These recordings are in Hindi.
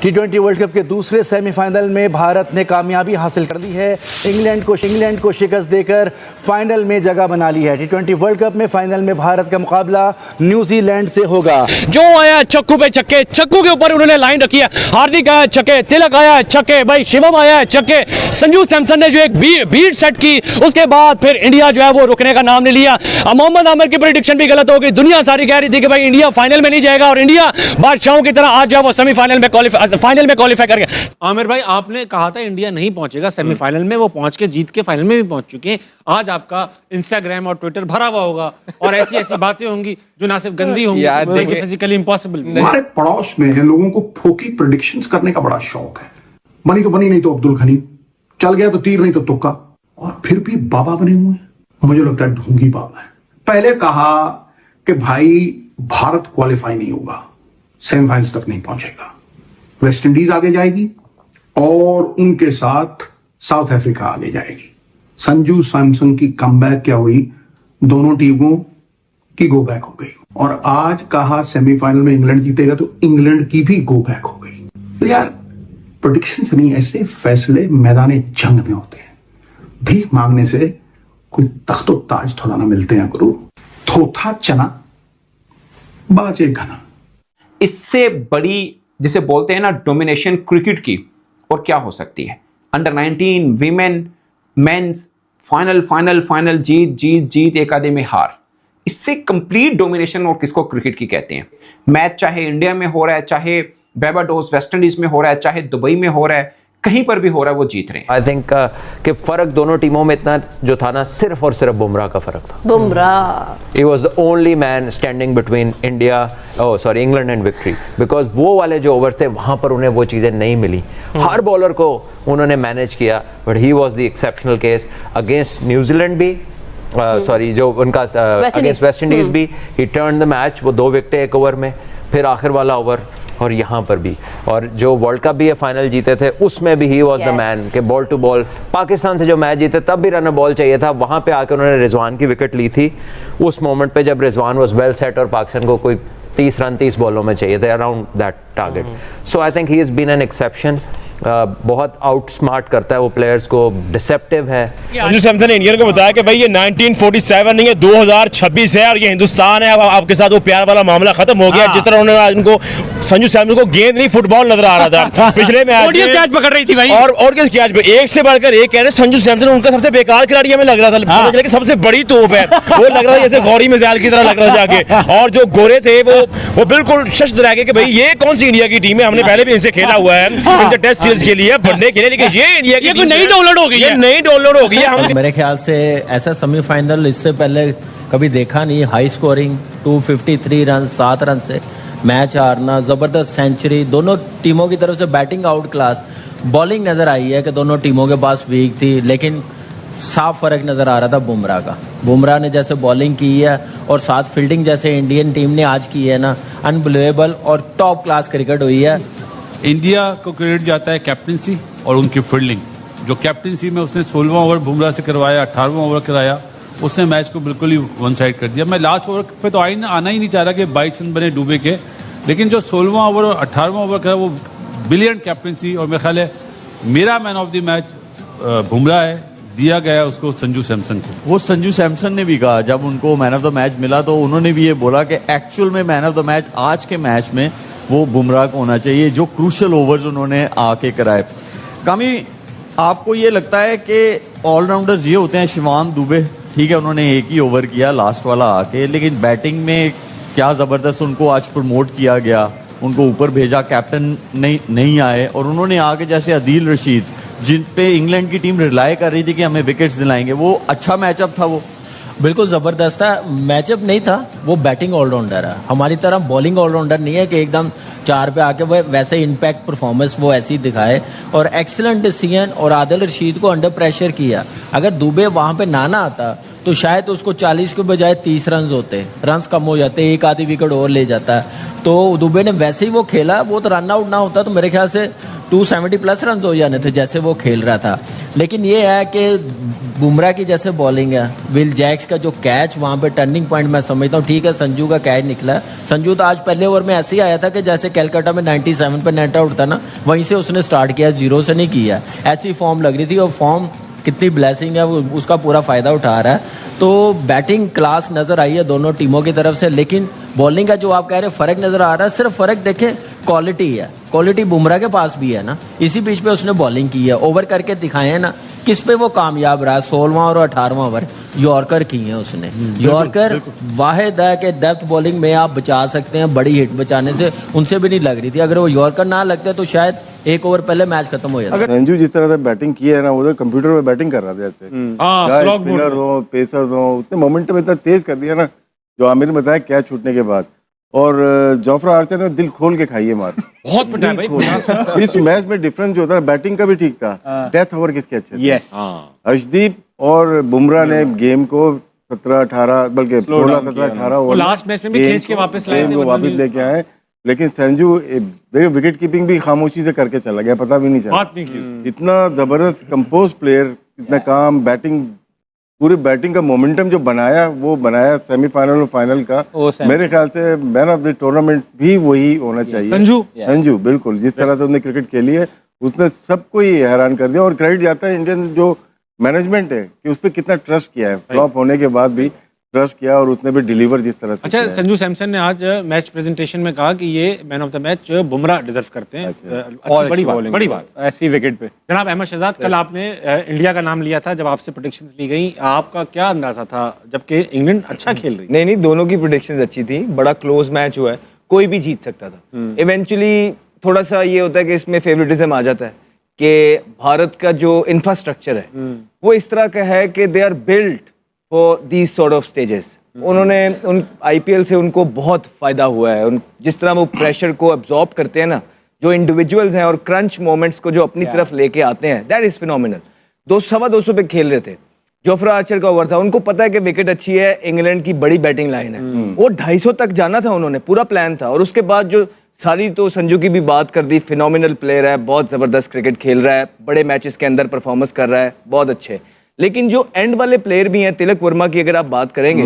T20 वर्ल्ड कप के दूसरे सेमीफाइनल में भारत ने कामयाबी हासिल कर ली है। इंग्लैंड को शिकस्त देकर फाइनल में जगह बना ली है। T20 वर्ल्ड कप में फाइनल में भारत का मुकाबला न्यूजीलैंड से होगा। जो आया चक्कू पे छक्के, चक्कू के ऊपर उन्होंने लाइन रखी है। हार्दिक आया छक्के, तिलक आया छक्के, भाई शिवम आया छक्के, संजू सैमसन ने जो एक बीट सेट की, उसके बाद फिर इंडिया जो है वो रुकने का नाम नहीं लिया। मोहम्मद आमिर की प्रेडिक्शन भी गलत हो गई। दुनिया सारी कह रही थी कि भाई इंडिया फाइनल में नहीं जाएगा और इंडिया बादशाहों की तरह आज जो है वो सेमीफाइनल में क्वालिफाई कर गया। आमिर भाई, आपने कहा था इंडिया नहीं पहुंचेगा सेमीफाइनल में, वो पहुंच के जीत के फाइनल में भी पहुंच चुके हैं। आज आपका इंस्टाग्राम और ट्विटर भरा हुआ होगा और ऐसी ऐसी बातें होंगी जो ना सिर्फ गंदी होंगी, फिजिकली इम्पॉसिबल। हमारे पड़ोस में लोगों को फोकी प्रेडिक्शंस करने का बड़ा शौक है। बनी तो बनी, नहीं तो अब्दुल गनी, चल गया तो तीर नहीं तो तुक्का, और फिर भी बाबा बने हुए हैं। मुझे लगता है ढोंगी बाबा है। पहले कहा कि भाई भारत क्वालिफाई नहीं होगा, सेमीफाइनल्स तक नहीं पहुंचेगा, वेस्ट इंडीज आगे जाएगी और उनके साथ साउथ अफ्रीका आगे जाएगी। संजू सैमसन की कमबैक क्या हुई, दोनों टीमों की गो बैक हो गई। और आज कहा सेमीफाइनल में इंग्लैंड जीतेगा तो इंग्लैंड की भी गो बैक हो गई। तो यार प्रेडिक्शंस नहीं, ऐसे फैसले मैदान जंग में होते हैं। भीख मांगने से कोई तख्तो ताज थोड़ा ना मिलते हैं गुरु। थोथा चना बाजे घना। इससे बड़ी जिसे बोलते हैं ना डोमिनेशन क्रिकेट की और क्या हो सकती है। अंडर 19 विमेन मेंस फाइनल जीत एक आधे में हार, इससे कंप्लीट डोमिनेशन और किसको क्रिकेट की कहते हैं। मैच चाहे इंडिया में हो रहा है, चाहे बारबाडोस वेस्ट इंडीज में हो रहा है, चाहे दुबई में हो रहा है, कहीं पर भी हो रहा है, वो जीत रहे हैं। आई थिंक कि फर्क दोनों टीमों में इतना जो था ना, सिर्फ और सिर्फ बुमराह का फर्क था। Bumrah he was the only man standing between England and victory, because वो वाले जो ओवर्स थे वहां पर उन्हें वो चीजें नहीं मिली। हर बॉलर को उन्होंने मैनेज किया, but he was the exceptional case against New Zealand भी, जो उनका अगेंस्ट वेस्ट इंडीज भी। ही टर्न द मैच, वो 2 विकेटें एक ओवर में, फिर आखिर वाला ओवर, और यहाँ पर भी। और जो वर्ल्ड कप भी ये फाइनल जीते थे उसमें भी ही वाज द मैन के बॉल टू बॉल। पाकिस्तान से जो मैच जीते तब भी रन बॉल चाहिए था, वहाँ पे आकर उन्होंने रिजवान की विकेट ली थी उस मोमेंट पे जब रिजवान वाज वेल सेट और पाकिस्तान को कोई 30 रन 30 बॉलों में चाहिए थे, around that target. So I think he has been an exception. बहुत आउट स्मार्ट करता है वो प्लेयर्स को, डिसेप्टिव है। संजू सैमसन ने इंडियन को बताया कि भाई ये 1947 नहीं है, 2026 है और ये हिंदुस्तान है। अब आपके साथ वो प्यार वाला मामला खत्म हो गया। जिस तरह उन्होंने आज उनको संजू सैमसन को गेंद नहीं फुटबॉल नजर आ रहा था पिछले मैच में, कैच पकड़ रही थी भाई, और किस कैच पे एक से बढ़कर एक कह रहे संजू सैमसन उनका सबसे बेकार खिलाड़ी हमें लग रहा था। पता चला कि सबसे बड़ी तोप है। वो लग रहा था जैसे गौरी मिसाइल की तरह लग रहा था जाके। और जो गोरे थे वो बिल्कुल शश रह गए कि भाई ये कौन सी इंडिया की टीम है, हमने पहले भी इनसे खेला हुआ है इंटर टेस्ट सीरीज के लिए बनने के लिए, लेकिन ये इंडिया की टीम नई डाउनलोड हो गई है, नई डाउनलोड हो गई है। मेरे ख्याल से ऐसा सेमीफाइनल इससे पहले कभी देखा नहीं। हाई स्कोरिंग 253 रन 7 रन से मैच हारना, जबरदस्त सेंचुरी, दोनों टीमों की तरफ से बैटिंग आउट क्लास। बॉलिंग नजर आई है कि दोनों टीमों के पास वीक थी, लेकिन साफ फर्क नजर आ रहा था बुमराह का। बुमराह ने जैसे बॉलिंग की है और साथ फील्डिंग जैसे इंडियन टीम ने आज की है ना, अनबिलीवेबल और टॉप क्लास क्रिकेट हुई है। इंडिया को क्रेडिट जाता है कैप्टनसी और उनकी फील्डिंग। जो कैप्टनसी में उसने 16वां ओवर बुमराह से करवाया, 18वां ओवर कराया, उसने मैच को बिल्कुल ही वन साइड कर दिया। मैं लास्ट ओवर पे तो आना ही नहीं चाह रहा कि 22 रन बने डूबे के, लेकिन जो 16वां ओवर और 18वां ओवर करा वो ब्रिलियंट कैप्टनसी। और मेरे ख्याल है मेरा man of the match Bumrah है, दिया गया उसको संजू सैमसन को। वो संजू सैमसन ने भी कहा जब उनको मैन ऑफ द मैच मिला तो उन्होंने भी ये बोला कि एक्चुअल में मैन ऑफ द मैच आज के मैच में वो बुमराह को होना चाहिए, जो क्रूशियल ओवर्स उन्होंने आके कराए। कामी, आपको ये लगता है कि ऑलराउंडर्स ये होते हैं, शिवान दुबे ठीक है उन्होंने एक ही ओवर किया लास्ट वाला आके, लेकिन बैटिंग में क्या जबरदस्त उनको आज प्रमोट किया गया, उनको ऊपर भेजा, कैप्टन नहीं आए और उन्होंने आके जैसे अदील रशीद जिन पे इंग्लैंड की टीम रिलाय कर रही थी कि हमें विकेट्स दिलाएंगे, वो अच्छा मैचअप था। वो बिल्कुल जबरदस्त था। मैचअप नहीं था, वो बैटिंग ऑलराउंडर है, हमारी तरह बॉलिंग ऑलराउंडर नहीं है कि एकदम 4 पे आके वो वैसे इम्पैक्ट परफॉर्मेंस वो ऐसी दिखाए। और एक्सीलेंट डिसीजन और आदिल रशीद को अंडर प्रेशर किया। अगर दुबे वहां पे ना आता तो शायद उसको 40 के बजाय 30 रन होते, रन कम हो जाते, एक आधी विकेट और ले जाता। तो दुबे ने वैसे ही वो खेला, वो तो रन आउट ना होता तो मेरे ख्याल से 270 प्लस रन हो जाने थे जैसे वो खेल रहा था। लेकिन ये है कि बुमराह की जैसे बॉलिंग है, विल जैक्स का जो कैच वहां पे टर्निंग पॉइंट मैं समझता हूँ। ठीक है, संजू का कैच निकला, संजू तो आज पहले ओवर में ऐसे ही आया था कि जैसे कलकत्ता में 97 पे नेट आउट था ना, वहीं से उसने स्टार्ट किया, जीरो से नहीं किया। ऐसी फॉर्म लग रही थी, और फॉर्म कितनी ब्लेसिंग है, वो उसका पूरा फायदा उठा रहा है। तो बैटिंग क्लास नजर आई है दोनों टीमों की तरफ से, लेकिन बॉलिंग का जो आप कह रहे हैं फर्क नजर आ रहा है, सिर्फ फर्क देखें क्वालिटी है, क्वालिटी बुमराह के पास भी है ना। इसी बीच पे उसने बॉलिंग की है, ओवर करके दिखाए हैं ना, किस पे वो कामयाब रहा। 16वां और 18वां ओवर यॉर्कर की है उसने। यॉर्कर वाहिद है कि डेप्थ बॉलिंग में आप बचा सकते हैं, बड़ी हिट बचाने से उनसे भी नहीं लग रही थी। अगर वो यॉर्कर ना लगते तो शायद एक ओवर पहले मैच खत्म हो जाता। संजू जिस तरह से बैटिंग की है ना, वो तो कंप्यूटर पे बैटिंग कर रहा था जैसे, चाहे स्पिनर हो पेसर हो, उतने मोमेंटम इतना तेज कर दिया ना, जो आमिर ने बताया कैच छूटने के बाद। और जोफ्रा आर्चर ने दिल खोल के खाई है मार, बहुत पिटाया भाई। इस मैच में डिफरेंस जो था, बैटिंग का भी ठीक था, डेथ ओवर किसके अच्छे थे। अर्शदीप और बुमराह ने गेम को 17-18 बल्कि 16-17-18 वो लास्ट मैच में भी खींच के वापस लाए थे, वापस लेके आए। लेकिन संजू देखो विकेट कीपिंग भी खामोशी से करके चला गया, पता भी नहीं चला। इतना जबरदस्त कंपोज प्लेयर, इतना काम, बैटिंग, पूरी बैटिंग का मोमेंटम जो बनाया, वो बनाया सेमीफाइनल और फाइनल का। मेरे ख्याल से मैन ऑफ द टूर्नामेंट भी वही होना चाहिए, संजू बिल्कुल। जिस तरह से उसने क्रिकेट खेली है, उसने सबको ही हैरान कर दिया। और क्रेडिट जाता है इंडियन जो मैनेजमेंट है कि उस पर कितना ट्रस्ट किया है, फ्लॉप होने के बाद भी ट्रस्ट किया, और उसने भी डिलीवर जिस तरह से। अच्छा, संजू सैमसन ने आज मैच प्रेजेंटेशन में कहा कि ये man of the match Bumrah deserve करते हैं। अच्छी बड़ी बात ऐसी विकेट पे। जनाब अहमद शहजाद, कल आपने इंडिया का नाम लिया था जब आपसे प्रेडिक्शंस ली गई, आपका क्या अंदाजा था जबकि इंग्लैंड अच्छा खेल रही? नहीं, दोनों की प्रेडिक्शंस अच्छी थी, बड़ा क्लोज मैच हुआ है, कोई भी जीत सकता था। इवेंचुअली थोड़ा सा ये होता है कि इसमें फेवरेटिज्म आ जाता है कि भारत का जो इंफ्रास्ट्रक्चर है वो इस तरह का है कि they are built for these sort of stages. उन्होंने उन आईपीएल से उनको बहुत फायदा हुआ है। जिस तरह वो प्रेशर को अब्जॉर्ब करते हैं ना, जो इंडिविजुअल्स हैं, और क्रंच मोमेंट्स को जो अपनी तरफ लेके आते हैं, दैट इज फिनोमिनल। 200 पे खेल रहे थे, जोफ्रा आर्चर का ओवर था, उनको पता है कि विकेट अच्छी है, इंग्लैंड की बड़ी बैटिंग लाइन है, वो 250 तक जाना था, उन्होंने पूरा प्लान था। और उसके बाद जो सारी, तो संजू की भी बात कर दी, फिनोमिनल प्लेयर है, बहुत जबरदस्त क्रिकेट खेल रहा है, बड़े मैचेस के अंदर परफॉर्मेंस कर रहा है, बहुत अच्छे। लेकिन जो एंड वाले प्लेयर भी हैं, तिलक वर्मा की अगर आप बात करेंगे,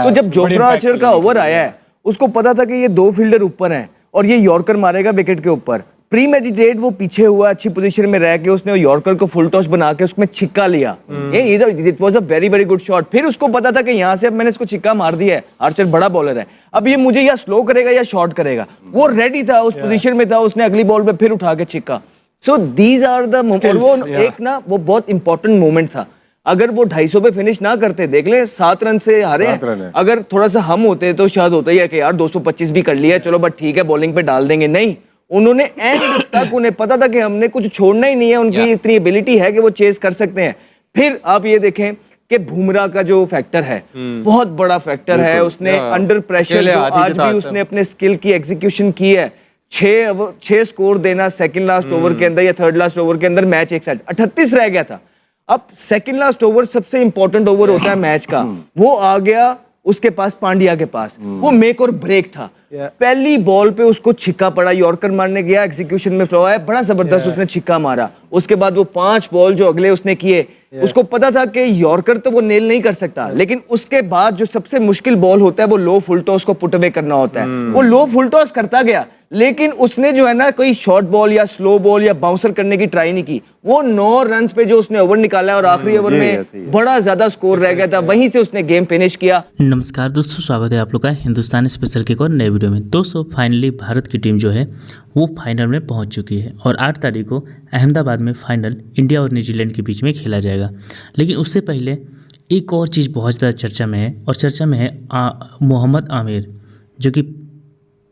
तो जब जोफ्रा आर्चर का ओवर आया है, उसको पता था कि ये 2 फील्डर ऊपर हैं और ये यॉर्कर मारेगा विकेट के ऊपर। प्री मेडिटेट वो पीछे हुआ, अच्छी पोजीशन में रह के उसने यॉर्कर को फुल टॉस बना के उसमें छिक्का लिया। It was a very very good shot. फिर उसको पता था कि यहाँ से अब मैंने इसको छिक्का मार दिया है, आर्चर बड़ा बॉलर है, अब ये मुझे या स्लो करेगा या शॉर्ट करेगा। वो रेडी था, उस पोजीशन में था, उसने अगली बॉल पे फिर उठा के छिक्का। So these are the moment. एक ना वो बहुत इंपॉर्टेंट मोमेंट था। अगर वो 250 पे फिनिश ना करते, देख ले 7 रन से हारे। अगर थोड़ा सा हम होते तो शायद होता ही है कि यार 225 भी कर लिया, चलो बट ठीक है, बॉलिंग पे डाल देंगे। नहीं, उन्होंने एंड तक, उन्हें पता था कि हमने कुछ छोड़ना ही नहीं है, उनकी इतनी एबिलिटी है कि वो चेस कर सकते हैं। फिर आप ये देखें कि बुमराह का जो फैक्टर है, बहुत बड़ा फैक्टर है। उसने अंडर प्रेशर आज भी उसने अपने स्किल की एग्जीक्यूशन की है। 6 स्कोर देना सेकंड लास्ट ओवर के अंदर या थर्ड लास्ट ओवर के अंदर, मैच एक साइड 38 रह गया था। अब सेकंड लास्ट ओवर सबसे इंपॉर्टेंट ओवर होता है मैच का, वो आ गया उसके पास, पांड्या के पास, वो मेक और ब्रेक था। पहली बॉल पे उसको छिक्का पड़ा, यॉर्कर मारने गया, एग्जीक्यूशन में फ्लो आया, बड़ा जबरदस्त उसने छिक्का मारा। उसके बाद वो 5 बॉल जो अगले उसने किए, उसको पता था कि यॉर्कर तो वो नेल नहीं कर सकता, लेकिन उसके बाद जो सबसे मुश्किल बॉल होता है वो लो फुल टॉस को पुट अवे करना होता है। वो लो फुल टॉस करता गया, लेकिन उसने जो है ना कोई शॉर्ट बॉल या स्लो बॉल या बाउंसर करने की ट्राई नहीं की। वो 9 रन पे जो उसने ओवर निकाला और आखिरी ओवर में बड़ा ज्यादा स्कोर रह गया था, वहीं से उसने गेम फिनिश किया। नमस्कार दोस्तों, स्वागत है आप लोग का हिंदुस्तान स्पेशल के एक और नए वीडियो में। दोस्तों फाइनली भारत की टीम जो है वो फाइनल में पहुंच चुकी है और 8 तारीख को अहमदाबाद में फाइनल इंडिया और न्यूजीलैंड के बीच में खेला जाएगा। लेकिन उससे पहले एक और चीज़ बहुत ज़्यादा चर्चा में है, और चर्चा में है मोहम्मद आमिर, जो कि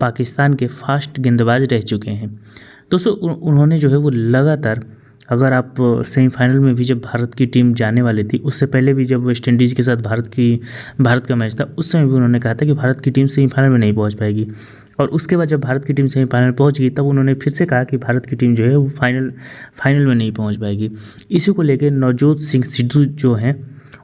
पाकिस्तान के फास्ट गेंदबाज रह चुके हैं। दोस्तों उन्होंने जो है वो लगातार, अगर आप सेमीफाइनल में भी जब भारत की टीम जाने वाली थी, उससे पहले भी जब वेस्ट इंडीज़ के साथ भारत का मैच था, उस समय भी उन्होंने कहा था कि भारत की टीम सेमीफाइनल में नहीं पहुंच पाएगी। और उसके बाद जब भारत की टीम सेमीफाइनल पहुंच गई, तब उन्होंने फिर से कहा कि भारत की टीम जो है वो फाइनल में नहीं पहुँच पाएगी। इसी को लेकर नवजोत सिंह सिद्धू जो हैं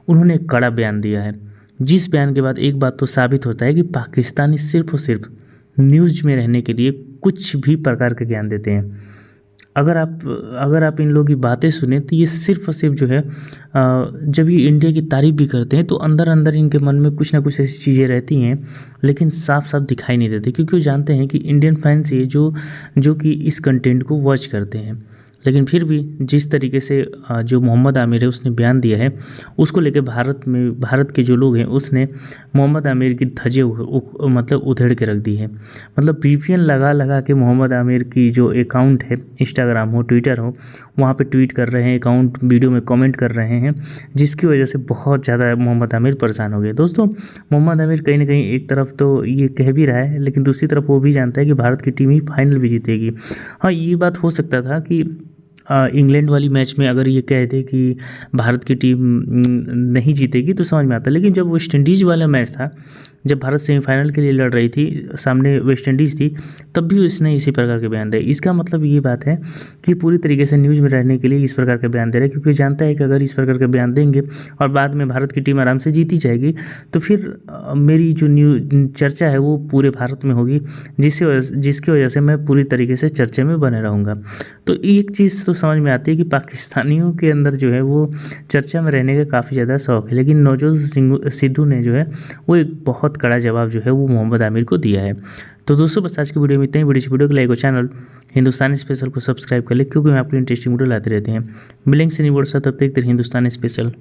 उन्होंने एक कड़ा बयान दिया है, जिस बयान के बाद एक बात तो साबित होता है कि पाकिस्तानी सिर्फ और सिर्फ न्यूज़ में रहने के लिए कुछ भी प्रकार का ज्ञान देते हैं। अगर आप इन लोगों की बातें सुने तो ये सिर्फ और सिर्फ जो है जब ये इंडिया की तारीफ भी करते हैं तो अंदर अंदर इनके मन में कुछ ना कुछ ऐसी चीज़ें रहती हैं, लेकिन साफ साफ दिखाई नहीं देती, क्योंकि वो जानते हैं कि इंडियन फैंस ये जो कि इस कंटेंट को वॉच करते हैं। लेकिन फिर भी जिस तरीके से जो मोहम्मद आमिर है उसने बयान दिया है, उसको लेकर भारत के जो लोग हैं उसने मोहम्मद आमिर की धज्जे मतलब उधेड़ के रख दी है। मतलब VPN लगा के मोहम्मद आमिर की जो अकाउंट है, इंस्टाग्राम हो ट्विटर हो, वहाँ पे ट्वीट कर रहे हैं, अकाउंट वीडियो में कमेंट कर रहे हैं, जिसकी वजह से बहुत ज़्यादा मोहम्मद आमिर परेशान हो गए। दोस्तों, मोहम्मद आमिर कहीं ना कहीं एक तरफ तो ये कह भी रहा है, लेकिन दूसरी तरफ वो भी जानता है कि भारत की टीम ही फाइनल भी जीतेगी। हाँ, ये बात हो सकता था कि इंग्लैंड वाली मैच में अगर ये कह दे कि भारत की टीम नहीं जीतेगी तो समझ में आता, लेकिन जब वेस्ट इंडीज़ वाला मैच था, जब भारत सेमीफाइनल के लिए लड़ रही थी, सामने वेस्ट इंडीज़ थी, तब भी उसने इसी प्रकार के बयान दिए। इसका मतलब ये बात है कि पूरी तरीके से न्यूज़ में रहने के लिए इस प्रकार के बयान दे रहे हैं, क्योंकि जानता है कि अगर इस प्रकार के बयान देंगे और बाद में भारत की टीम आराम से जीती जाएगी तो फिर मेरी जो चर्चा है वो पूरे भारत में होगी, जिसकी वजह से मैं पूरी तरीके से चर्चे में बने रहूँगा। तो एक चीज़ तो समझ में आती है कि पाकिस्तानियों के अंदर जो है वो चर्चा में रहने का काफ़ी ज़्यादा शौक है, लेकिन नवजोत सिद्धू ने जो है वो एक बहुत कड़ा जवाब जो है वो मोहम्मद आमिर को दिया है। तो दोस्तों, बस आज की वीडियो में इतना ही। वीडियो को लाइक और चैनल हिंदुस्तानी स्पेशल को सब्सक्राइब कर ले, क्योंकि मैं आपको इंटरेस्टिंग वीडियो लाते रहते हैं। मिलेंगे से नहीं बोल सकता, तब तक हिंदुस्तानी स्पेशल।